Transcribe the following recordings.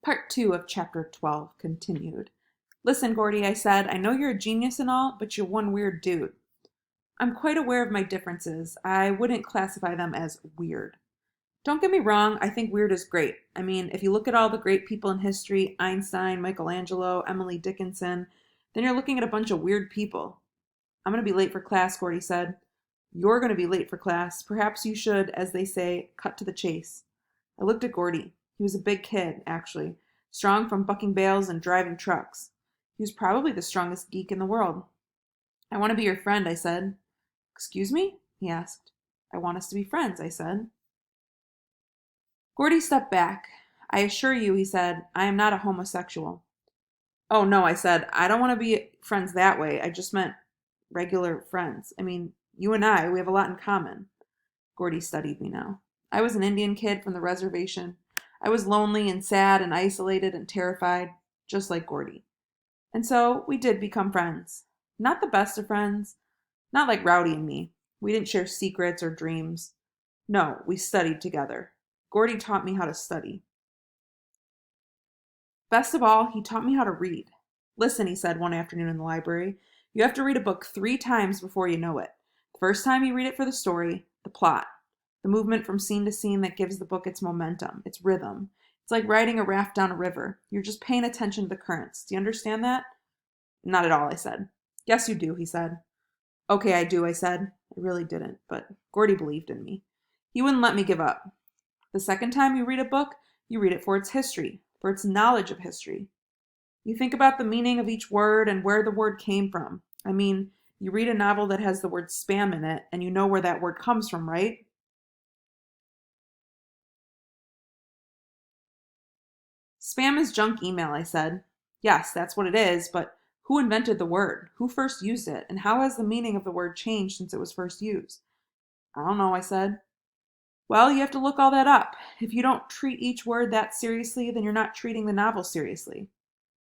Part 2 of Chapter 12 continued. Listen, Gordy, I said, I know you're a genius and all, but you're one weird dude. I'm quite aware of my differences. I wouldn't classify them as weird. Don't get me wrong, I think weird is great. I mean, if you look at all the great people in history, Einstein, Michelangelo, Emily Dickinson, then you're looking at a bunch of weird people. I'm going to be late for class, Gordy said. You're going to be late for class. Perhaps you should, as they say, cut to the chase. I looked at Gordy. He was a big kid, actually, strong from bucking bales and driving trucks. He was probably the strongest geek in the world. I want to be your friend, I said. Excuse me? He asked. I want us to be friends, I said. Gordy stepped back. I assure you, he said, I am not a homosexual. Oh, no, I said, I don't want to be friends that way. I just meant regular friends. I mean, you and I, we have a lot in common. Gordy studied me now. I was an Indian kid from the reservation. I was lonely and sad and isolated and terrified, just like Gordy. And so we did become friends. Not the best of friends, not like Rowdy and me. We didn't share secrets or dreams. No, we studied together. Gordy taught me how to study. Best of all, he taught me how to read. Listen, he said one afternoon in the library, you have to read a book 3 times before you know it. The first time you read it for the story, the plot, the movement from scene to scene that gives the book its momentum, its rhythm. It's like riding a raft down a river. You're just paying attention to the currents. Do you understand that? Not at all, I said. Yes, you do, he said. Okay, I do, I said. I really didn't, but Gordy believed in me. He wouldn't let me give up. The second time you read a book, you read it for its history, for its knowledge of history. You think about the meaning of each word and where the word came from. I mean, you read a novel that has the word spam in it, and you know where that word comes from, right? Spam is junk email, I said. Yes, that's what it is, but who invented the word? Who first used it? And how has the meaning of the word changed since it was first used? I don't know, I said. Well, you have to look all that up. If you don't treat each word that seriously, then you're not treating the novel seriously.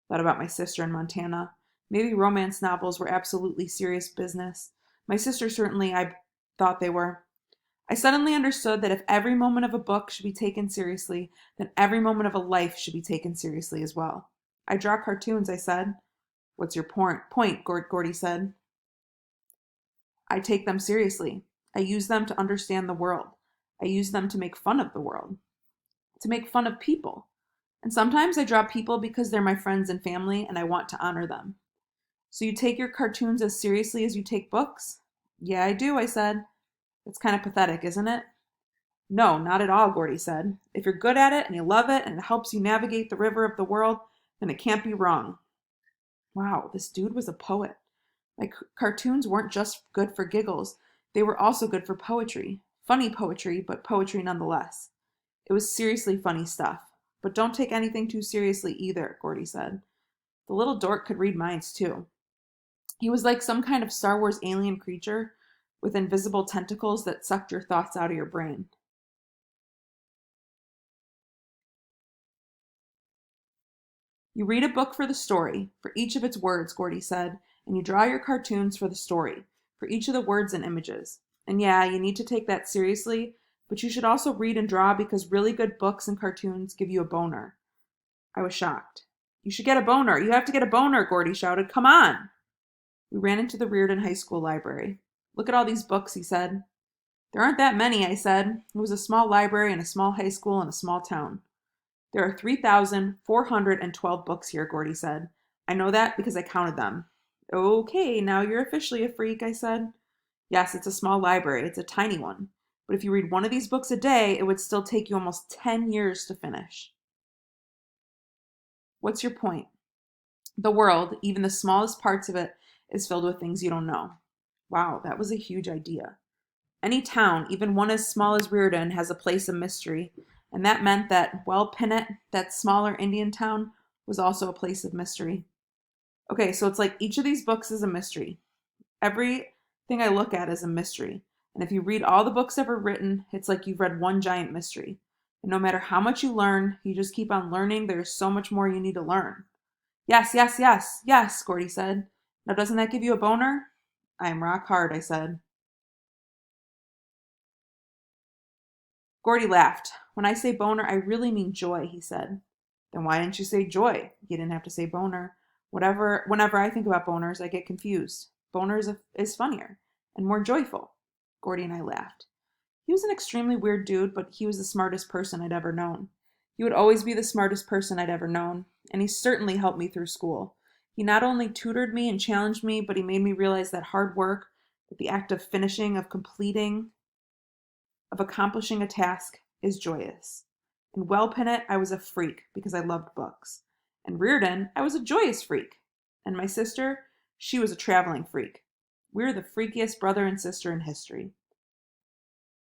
Thought about my sister in Montana. Maybe romance novels were absolutely serious business. My sister certainly, I thought they were. I suddenly understood that if every moment of a book should be taken seriously, then every moment of a life should be taken seriously as well. I draw cartoons, I said. What's your point? Gordy said. I take them seriously. I use them to understand the world. I use them to make fun of the world, to make fun of people. And sometimes I draw people because they're my friends and family and I want to honor them. So you take your cartoons as seriously as you take books? Yeah, I do, I said. It's kind of pathetic, isn't it? No, not at all, Gordy said. If you're good at it and you love it and it helps you navigate the river of the world, then it can't be wrong. Wow, this dude was a poet. My cartoons weren't just good for giggles, they were also good for poetry. Funny poetry, but poetry nonetheless. It was seriously funny stuff. But don't take anything too seriously either, Gordy said. The little dork could read minds too. He was like some kind of Star Wars alien creature with invisible tentacles that sucked your thoughts out of your brain. You read a book for the story, for each of its words, Gordy said, and you draw your cartoons for the story, for each of the words and images. And yeah, you need to take that seriously, but you should also read and draw because really good books and cartoons give you a boner. I was shocked. You should get a boner. You have to get a boner, Gordy shouted. Come on. We ran into the Reardon High School library. Look at all these books, he said. There aren't that many, I said. It was a small library in a small high school in a small town. There are 3,412 books here, Gordy said. I know that because I counted them. Okay, now you're officially a freak, I said. Yes, it's a small library. It's a tiny one. But if you read one of these books a day, it would still take you almost 10 years to finish. What's your point? The world, even the smallest parts of it, is filled with things you don't know. Wow, that was a huge idea. Any town, even one as small as Reardon, has a place of mystery, and that meant that, well, Pinnet, that smaller Indian town, was also a place of mystery. Okay, so it's like each of these books is a mystery. Everything I look at is a mystery. And if you read all the books ever written, it's like you've read one giant mystery. And no matter how much you learn, you just keep on learning. There's so much more you need to learn. Yes, Gordy said. Now doesn't that give you a boner? I am rock hard, I said. Gordy laughed. When I say boner, I really mean joy, he said. Then why didn't you say joy? You didn't have to say boner. Whenever I think about boners, I get confused. Boners is funnier and more joyful. Gordy and I laughed. He was an extremely weird dude, but he was the smartest person I'd ever known. He would always be the smartest person I'd ever known, and he certainly helped me through school. He not only tutored me and challenged me, but he made me realize that hard work, that the act of finishing, of completing, of accomplishing a task is joyous. In Wellpennant, I was a freak because I loved books. In Reardon, I was a joyous freak. And my sister, she was a traveling freak. We were the freakiest brother and sister in history.